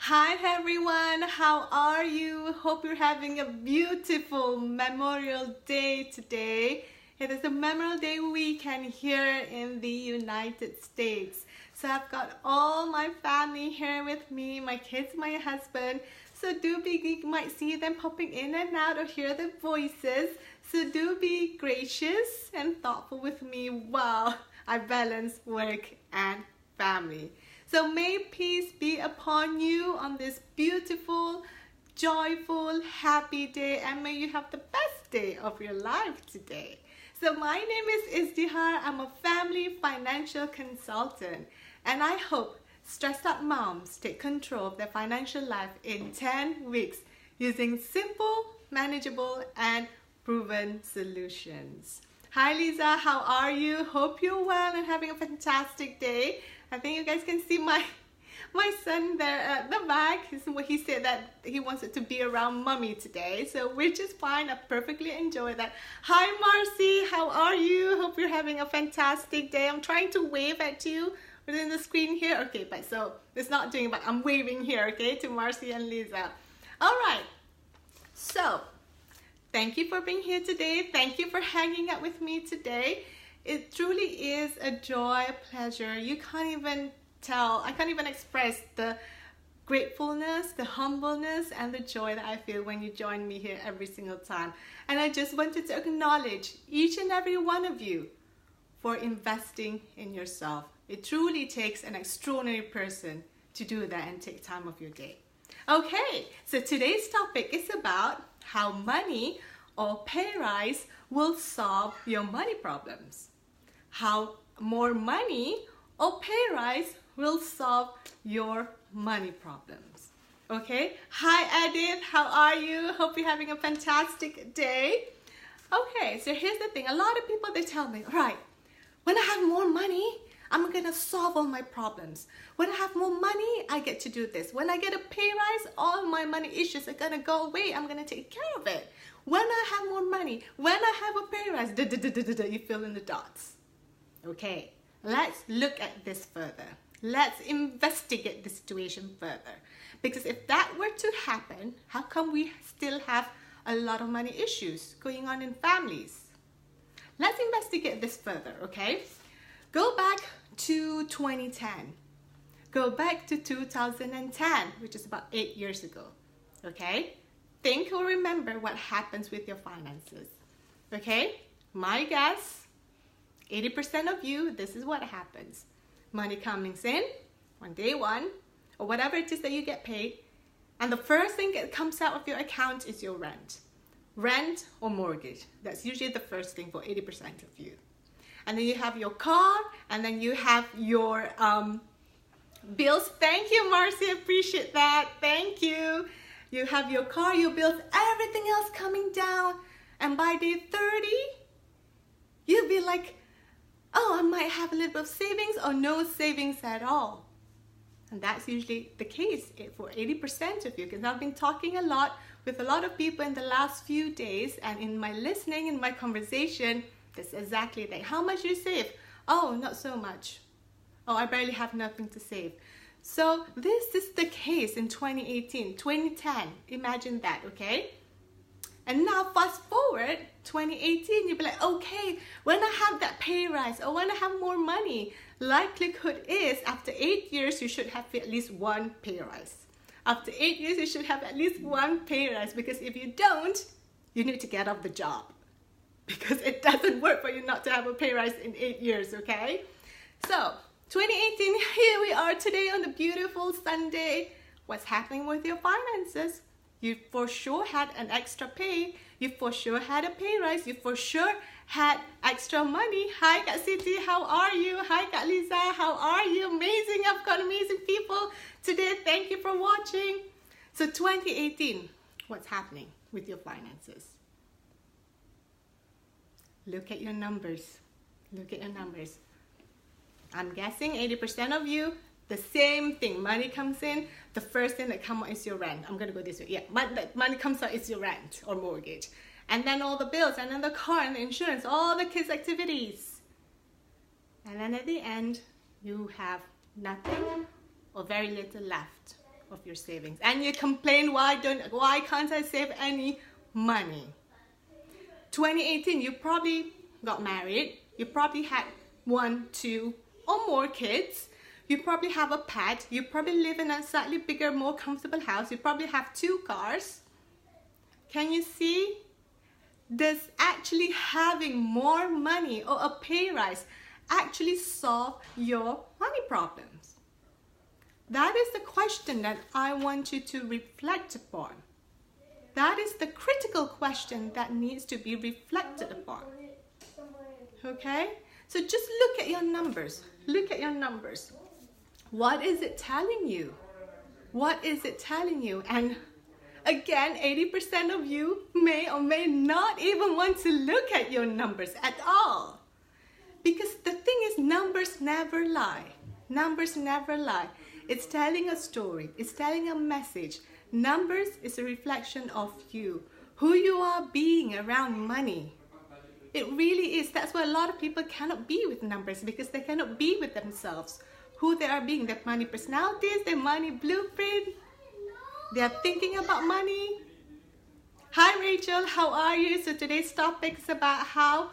Hi everyone, how are you? Hope you're having a beautiful Memorial Day today. It is a Memorial Day weekend here in the United States. So I've got all my family here with me, my kids, my husband. So you might see them popping in and out or hear their voices. So do be gracious and thoughtful with me while I balance work and family. So may peace be upon you on this beautiful, joyful, happy day, and may you have the best day of your life today. So my name is Izdihar. I'm a family financial consultant, and I hope stressed out moms take control of their financial life in 10 weeks using simple, manageable, and proven solutions. Hi Lisa, how are you? Hope you're well and having a fantastic day. I think you guys can see my son there at the back. He said that he wants it to be around mommy today, so which is fine. I perfectly enjoy that. Hi Marcy, how are you? Hope you're having a fantastic day. I'm trying to wave at you within the screen here. Okay, but so it's not doing, but I'm waving here, okay, to Marcy and Lisa. All right, so thank you for being here today. Thank you for hanging out with me today. It truly is a joy, a pleasure. You can't even tell, I can't even express the gratefulness, the humbleness, and the joy that I feel when you join me here every single time. And I just wanted to acknowledge each and every one of you for investing in yourself. It truly takes an extraordinary person to do that and take time of your day. Okay, so today's topic is about how money or pay rise will solve your money problems. How more money or pay rise will solve your money problems. Okay, hi Edith, how are you? Hope you're having a fantastic day. Okay, so here's the thing. A lot of people, they tell me, right, when I have more money, I'm gonna solve all my problems. When I have more money, I get to do this. When I get a pay rise, all my money issues are gonna go away. I'm gonna take care of it. When I have more money, when I have a pay rise, you fill in the dots. Okay, let's look at this further. Let's investigate the situation further. Because if that were to happen, how come we still have a lot of money issues going on in families? Let's investigate this further, okay? Go back to 2010. Go back to 2010, which is about 8 years ago, okay? Think or remember what happens with your finances, okay? My guess, 80% of you, this is what happens. Money comes in on day one, or whatever it is that you get paid, and the first thing that comes out of your account is your rent. Rent or mortgage. That's usually the first thing for 80% of you. And then you have your car, and then you have your bills. Thank you, Marcy, appreciate that. Thank you. You have your car, your bills, everything else coming down. And by day 30, you'll be like, oh, I might have a little bit of savings or no savings at all. And that's usually the case for 80% of you, because I've been talking a lot with a lot of people in the last few days, and in my listening, in my conversation, that's exactly that. How much you save? Oh, not so much. Oh, I barely have nothing to save. So this is the case in 2018, 2010. Imagine that, okay? And now fast forward 2018, you'll be like, okay, when I have that pay rise or when I have more money, likelihood is after 8 years, you should have at least one pay rise. After 8 years, you should have at least one pay rise, because if you don't, you need to get off the job, because it doesn't work for you not to have a pay rise in 8 years, okay? So 2018, here we are today on the beautiful Sunday. What's happening with your finances? You for sure had an extra pay. You for sure had a pay rise. You for sure had extra money. Hi, Kak Siti, how are you? Hi, Kak Lisa, how are you? Amazing, I've got amazing people today. Thank you for watching. So 2018, what's happening with your finances? Look at your numbers. Look at your numbers. I'm guessing 80% of you, the same thing. Money comes in, the first thing that comes out is your rent. I'm going to go this way. Yeah, money comes out is your rent or mortgage. And then all the bills, and then the car and the insurance, all the kids' activities. And then at the end, you have nothing or very little left. of your savings. And you complain, why can't I save any money? 2018, you probably got married. You probably had 1, 2, or more kids. You probably have a pet. You probably live in a slightly bigger, more comfortable house. You probably have 2 cars. Can you see? Does actually having more money or a pay rise actually solve your money problems? That is the question that I want you to reflect upon. That is the critical question that needs to be reflected upon. Okay? So just look at your numbers. Look at your numbers. What is it telling you? What is it telling you? And again, 80% of you may or may not even want to look at your numbers at all. Because the thing is, numbers never lie. Numbers never lie. It's telling a story. It's telling a message. Numbers is a reflection of you, who you are being around money. It really is. That's why a lot of people cannot be with numbers, because they cannot be with themselves, who they are being, their money personalities, their money blueprint. They are thinking about money. Hi Rachel, how are you? So today's topic is about how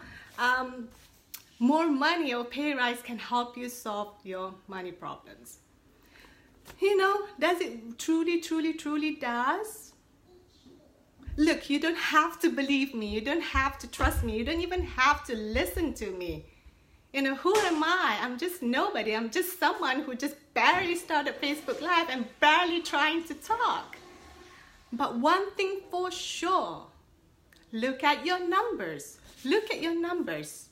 more money or pay rise can help you solve your money problems. You know, does it truly, truly, truly does? Look, you don't have to believe me. You don't have to trust me. You don't even have to listen to me. You know, who am I? I'm just nobody. I'm just someone who just barely started Facebook Live and barely trying to talk. But one thing for sure, look at your numbers. Look at your numbers.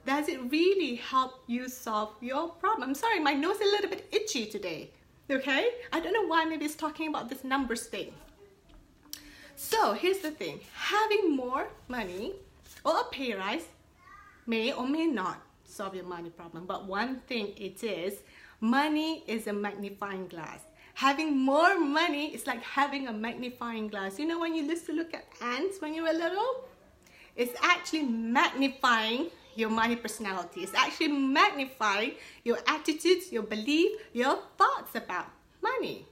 Does it really help you solve your problem? I'm sorry, my nose is a little bit itchy today. Okay? I don't know why, maybe it's talking about this numbers thing. So here's the thing. Having more money or a pay rise may or may not solve your money problem. But one thing it is, money is a magnifying glass. Having more money is like having a magnifying glass. You know when you used to look at ants when you were little? It's actually magnifying your money personality. It's actually magnifying your attitudes, your belief, your thoughts about money.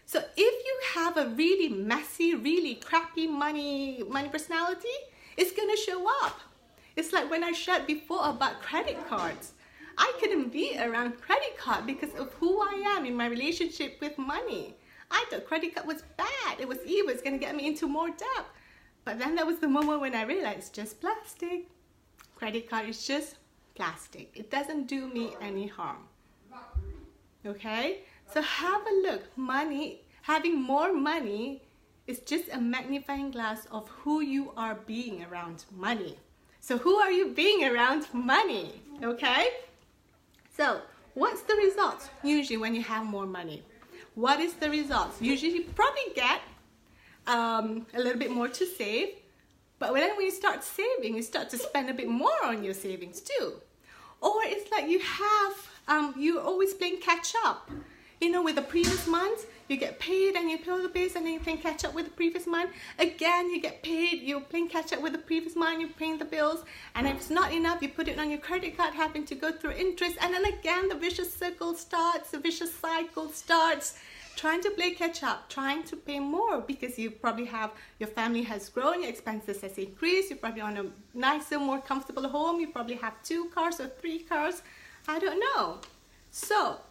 So if you have a really messy, really crappy money personality, it's going to show up. It's like when I shared before about credit cards. I couldn't be around credit card because of who I am in my relationship with money. I thought credit card was bad. It was evil. It's going to get me into more debt. But then that was the moment when I realized it's just plastic. Credit card is just plastic. It doesn't do me any harm. Okay? So have a look. Money, having more money is just a magnifying glass of who you are being around money. So who are you being around money? Okay? So what's the results usually when you have more money? What is the results? Usually you probably get a little bit more to save. But then when you start saving, you start to spend a bit more on your savings too. Or it's like you have, you're always playing catch up. You know, with the previous month, you get paid and you pay all the bills and then you're playing catch up with the previous month. Again, you get paid, you're playing catch up with the previous month, you're paying the bills. And if it's not enough, you put it on your credit card, having to go through interest. And then again, the vicious circle starts, the vicious cycle starts. Trying to play catch up, trying to pay more because you probably have, your family has grown, your expenses has increased, you're probably on a nicer, more comfortable home, you probably have 2 cars or 3 cars, I don't know. So,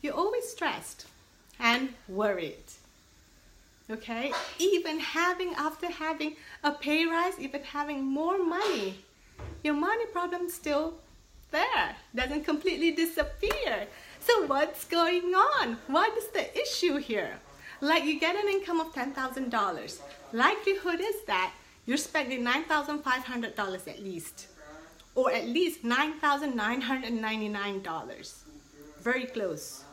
you're always stressed and worried, okay? Even after having a pay rise, even having more money, your money problem's still there, doesn't completely disappear. So what's going on? What is the issue here? Like you get an income of $10,000. Likelihood is that you're spending $9,500 at least. Or at least $9,999. Very close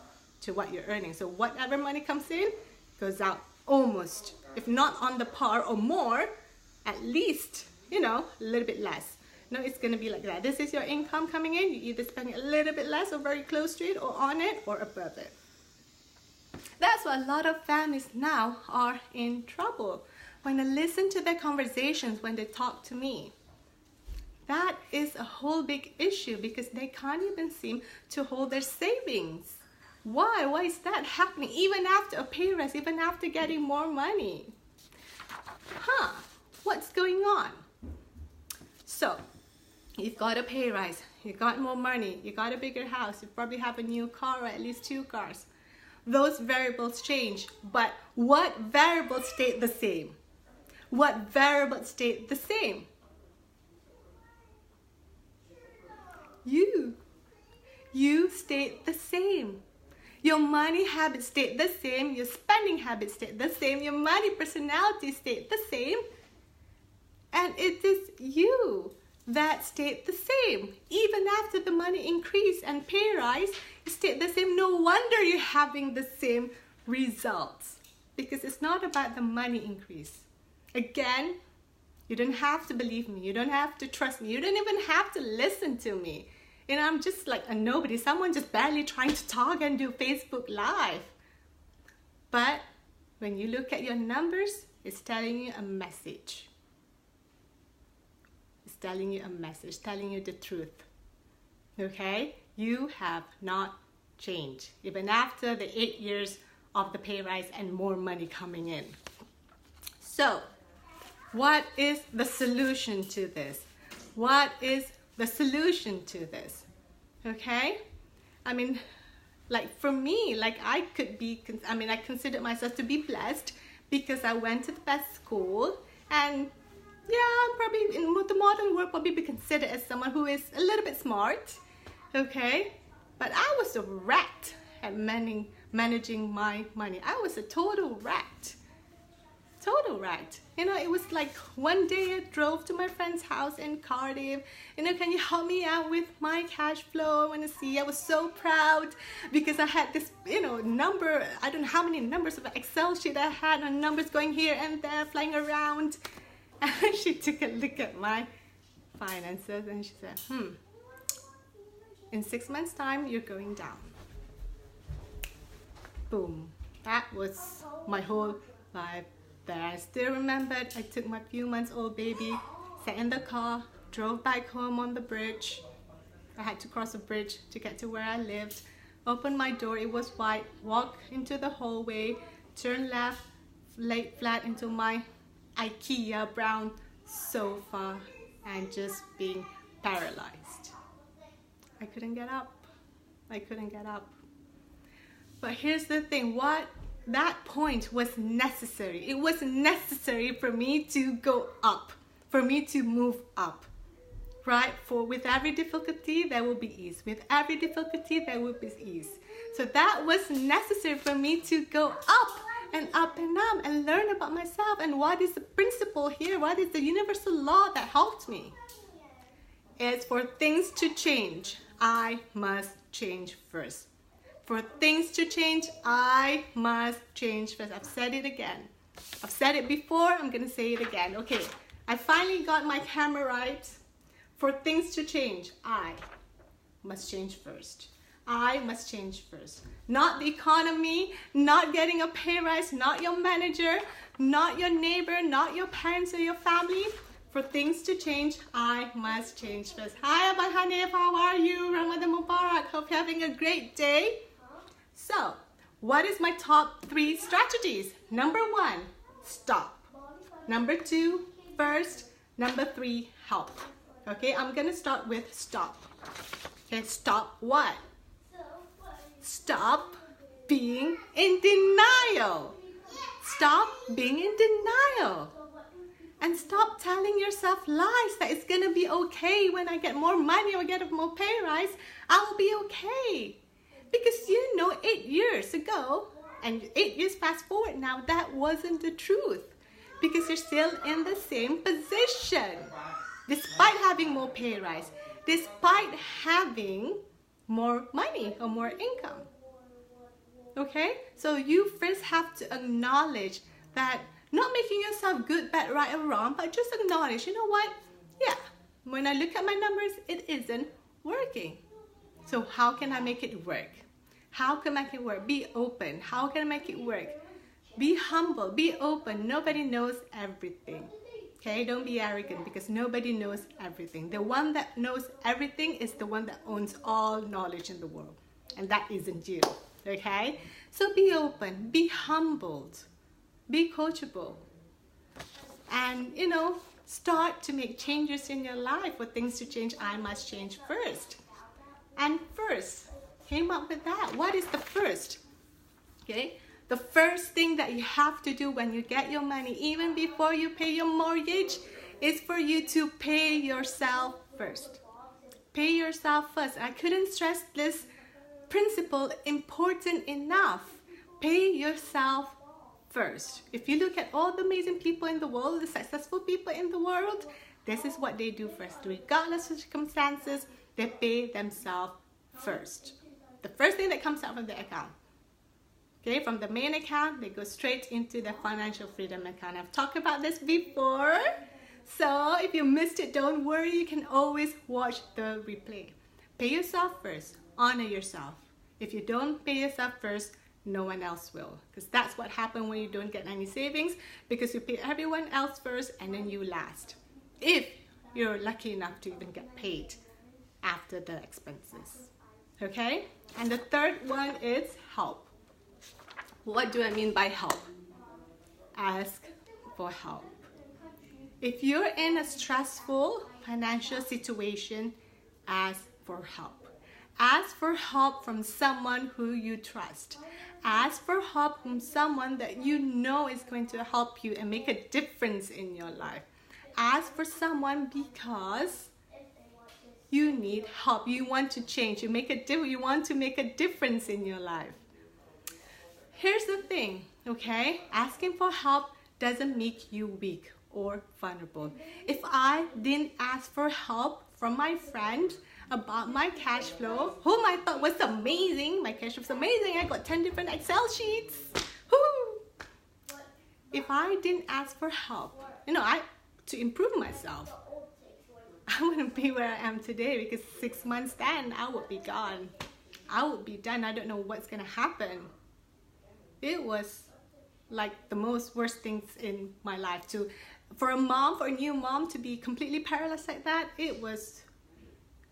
to what you're earning. So whatever money comes in, goes out almost. If not on the par or more, at least, you know, a little bit less. No, it's going to be like that. This is your income coming in. You either spend a little bit less or very close to it or on it or above it. That's why a lot of families now are in trouble. When I listen to their conversations, when they talk to me, that is a whole big issue because they can't even seem to hold their savings. Why? Why is that happening? Even after a pay raise, even after getting more money. What's going on? So, you've got a pay rise, you got more money, you got a bigger house, you probably have a new car or at least 2 cars. Those variables change, but what variables stayed the same? What variables stayed the same? You stayed the same. Your money habits stayed the same, your spending habits stayed the same, your money personality stayed the same, and it is you that stayed the same. Even after the money increase and pay rise, it stayed the same. No wonder you're having the same results, because it's not about the money increase. Again, you don't have to believe me, you don't have to trust me, you don't even have to listen to me. And I'm just like a nobody, someone just barely trying to talk and do Facebook Live. But when you look at your numbers, it's telling you a message. It's telling you a message, telling you the truth. Okay? You have not changed, even after the 8 years of the pay rise and more money coming in. So, what is the solution to this? What is the solution to this? Okay? I mean, like for me, like I consider myself to be blessed because I went to the best school, and yeah, probably in the modern world probably be considered as someone who is a little bit smart. Okay? But I was a rat at managing my money. I was a total rat. Total rat. You know, it was like one day I drove to my friend's house in Cardiff. You know, can you help me out with my cash flow? I want to see. I was so proud because I had this, you know, number. I don't know how many numbers of an Excel sheet I had, and numbers going here and there, flying around. And she took a look at my finances and she said, in 6 months' time, you're going down. Boom. That was my whole life. That I still remembered. I took my few months old baby, sat in the car, drove back home on the bridge. I had to cross a bridge to get to where I lived. Opened my door, it was white, walked into the hallway, turned left, laid flat into my IKEA brown sofa, and just being paralyzed. I couldn't get up. I couldn't get up. But here's the thing, that point was necessary. It was necessary for me to go up, for me to move up, right? For with every difficulty, there will be ease. With every difficulty, there will be ease. So that was necessary for me to go up and up and up and learn about myself and what is the principle here, what is the universal law that helped me. It's for things to change, I must change first. For things to change, I must change first. I've said it again. I've said it before, I'm gonna say it again. Okay, I finally got my camera right. For things to change, I must change first. I must change first. Not the economy, not getting a pay rise, not your manager, not your neighbor, not your parents or your family. For things to change, I must change first. Hi, Abang Hanif, how are you? Ramadan Mubarak. Hope you're having a great day. So, what is my top 3 strategies? Number 1, stop. Number 2, first. Number 3, help. Okay, I'm gonna start with stop. Okay, stop what? Stop being in denial. Stop being in denial. And stop telling yourself lies that it's gonna be okay when I get more money or get a more pay rise, I'll be okay. Because you know 8 years ago, and 8 years fast forward now, that wasn't the truth. Because you're still in the same position. Despite having more pay rise, despite having more money or more income. Okay? So you first have to acknowledge that, not making yourself good, bad, right or wrong, but just acknowledge, you know what? Yeah, when I look at my numbers, it isn't working. So how can I make it work? How can I make it work? Be open. How can I make it work? Be humble, be open. Nobody knows everything. Okay, don't be arrogant because nobody knows everything. The one that knows everything is the one that owns all knowledge in the world. And that isn't you. Okay? So be open, be humbled, be coachable. And, start to make changes in your life. For things to change, I must change first. And first, came up with that. What is the first? Okay? The first thing that you have to do when you get your money, even before you pay your mortgage, is for you to pay yourself first. Pay yourself first. I couldn't stress this principle important enough. Pay yourself first. If you look at all the amazing people in the world, the successful people in the world, this is what they do first. Regardless of circumstances, they pay themselves first. The first thing that comes out of the account. Okay, from the main account, they go straight into the financial freedom account. I've talked about this before. So if you missed it, don't worry. You can always watch the replay. Pay yourself first. Honor yourself. If you don't pay yourself first, no one else will. Because that's what happens when you don't get any savings. Because you pay everyone else first and then you last. If you're lucky enough to even get paid after the expenses. Okay? And the third one is help. What do I mean by help? Ask for help. If you're in a stressful financial situation, ask for help. Ask for help from someone who you trust. Ask for help from someone that you know is going to help you and make a difference in your life. Ask for someone because you need help. You want to change. You want to make a difference in your life. Here's the thing, okay? Asking for help doesn't make you weak or vulnerable. If I didn't ask for help from my friend about my cash flow, whom I thought was amazing, my cash flow was amazing, I got 10 different Excel sheets. Woo! If I didn't ask for help, to improve myself, I wouldn't be where I am today, because 6 months then, I would be gone. I would be done. I don't know what's going to happen. It was like the most worst things in my life. For a new mom to be completely paralyzed like that, it was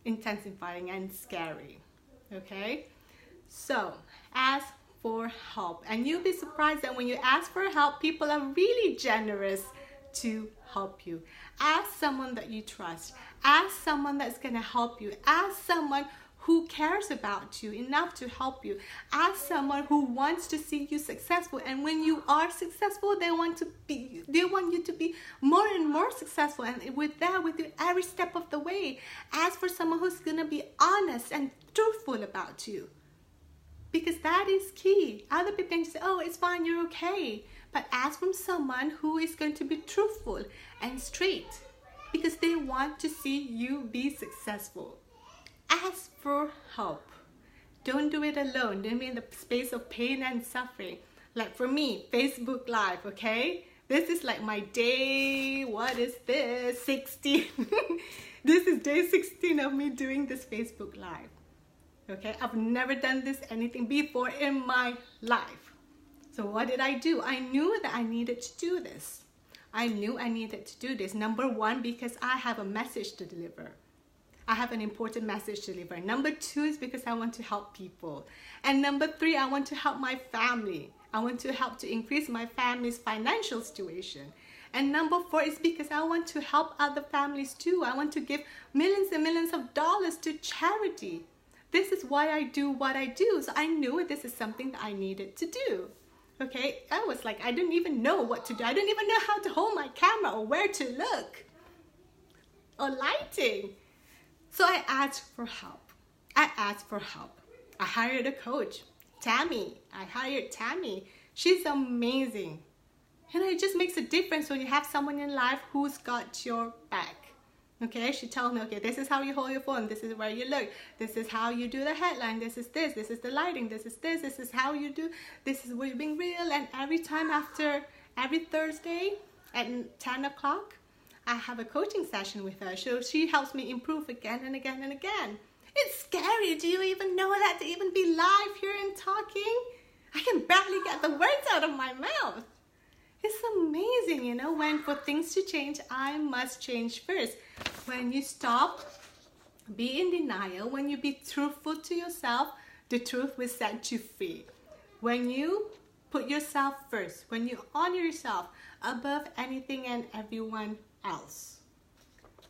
intensifying and scary. Okay? So, ask for help. And you'll be surprised that when you ask for help, people are really generous to help you. Ask someone that you trust. Ask someone that's going to help you. Ask someone who cares about you enough to help you. Ask someone who wants to see you successful. And when you are successful, they want you to be more and more successful. And with you every step of the way. Ask for someone who's going to be honest and truthful about you. Because that is key. Other people can say, oh, it's fine, you're okay. But ask from someone who is going to be truthful and straight. Because they want to see you be successful. Ask for help. Don't do it alone. Don't be in the space of pain and suffering. Like for me, Facebook Live, okay? This is like my day, what is this? 16. This is day 16 of me doing this Facebook Live. Okay, I've never done anything before in my life. So what did I do? I knew that I needed to do this. I knew I needed to do this. Number one, because I have a message to deliver. I have an important message to deliver. Number two is because I want to help people. And number three, I want to help my family. I want to help to increase my family's financial situation. And number four is because I want to help other families too. I want to give millions and millions of dollars to charity. This is why I do what I do. So I knew this is something that I needed to do. Okay, I was like, I didn't even know what to do. I didn't even know how to hold my camera or where to look or lighting. So I asked for help. I hired a coach, Tammy. I hired Tammy. She's amazing. It just makes a difference when you have someone in life who's got your back. Okay, she tells me, okay, this is how you hold your phone. This is where you look. This is how you do the headline. This is this. This is the lighting. This is this. This is how you do. This is where you're being real. And every Thursday at 10 o'clock, I have a coaching session with her. So she helps me improve again and again and again. It's scary. Do you even know that to even be live here and talking? I can barely get the words out of my mouth. It's amazing, when for things to change, I must change first. When you stop, be in denial, when you be truthful to yourself, The truth will set you free. When you put yourself first, when you honor yourself above anything and everyone else,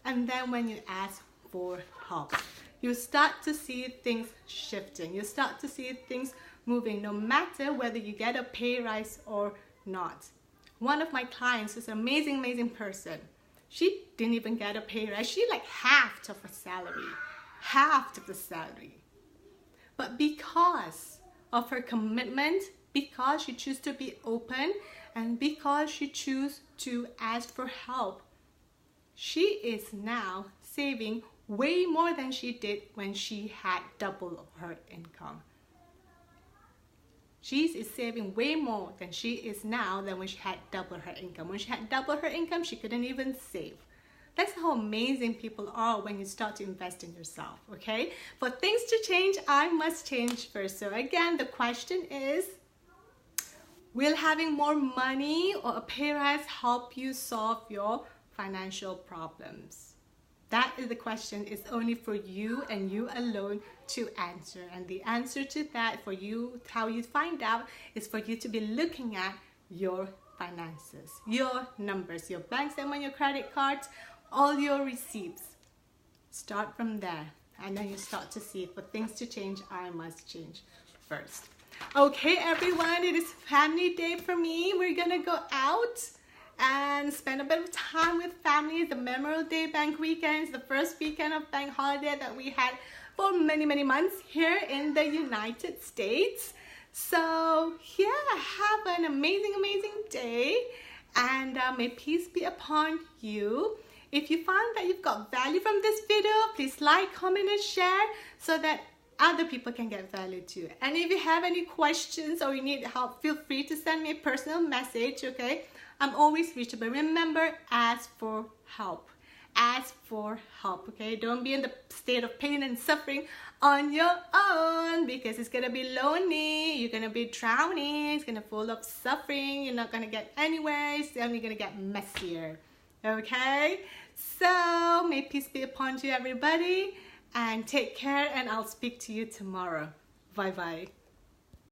and then when you ask for help, you start to see things shifting. You start to see things moving, no matter whether you get a pay rise or not. One of my clients is an amazing, amazing person. She didn't even get a pay rise. She like halved of her salary. Halved of the salary. But because of her commitment, because she chose to be open, and because she chose to ask for help, she is now saving way more than she did when she had double her income. She is saving way more than she is now than when she had double her income. When she had double her income, she couldn't even save. That's how amazing people are when you start to invest in yourself, okay? For things to change, I must change first. So again, the question is, will having more money or a pay rise help you solve your financial problems? That is the question. It's only for you and you alone to answer. And the answer to that for you, how you find out, is for you to be looking at your finances, your numbers, your bank statement, your credit cards, all your receipts. Start from there. And then you start to see, for things to change, I must change first. Okay, everyone, it is family day for me. We're gonna go out and spend a bit of time with family. The Memorial Day bank weekend is the first weekend of bank holiday that we had for many, many months here in the United States. So yeah, have an amazing, amazing day, and may peace be upon you. If you found that you've got value from this video, please like, comment, and share so that other people can get value too. And if you have any questions or you need help, feel free to send me a personal message, okay? I'm always reachable. Remember, ask for help. Ask for help, okay? Don't be in the state of pain and suffering on your own, because it's gonna be lonely. You're gonna be drowning. It's gonna be full of suffering. You're not gonna get anywhere. It's only gonna get messier, okay? So may peace be upon you, everybody, and take care, and I'll speak to you tomorrow. Bye-bye.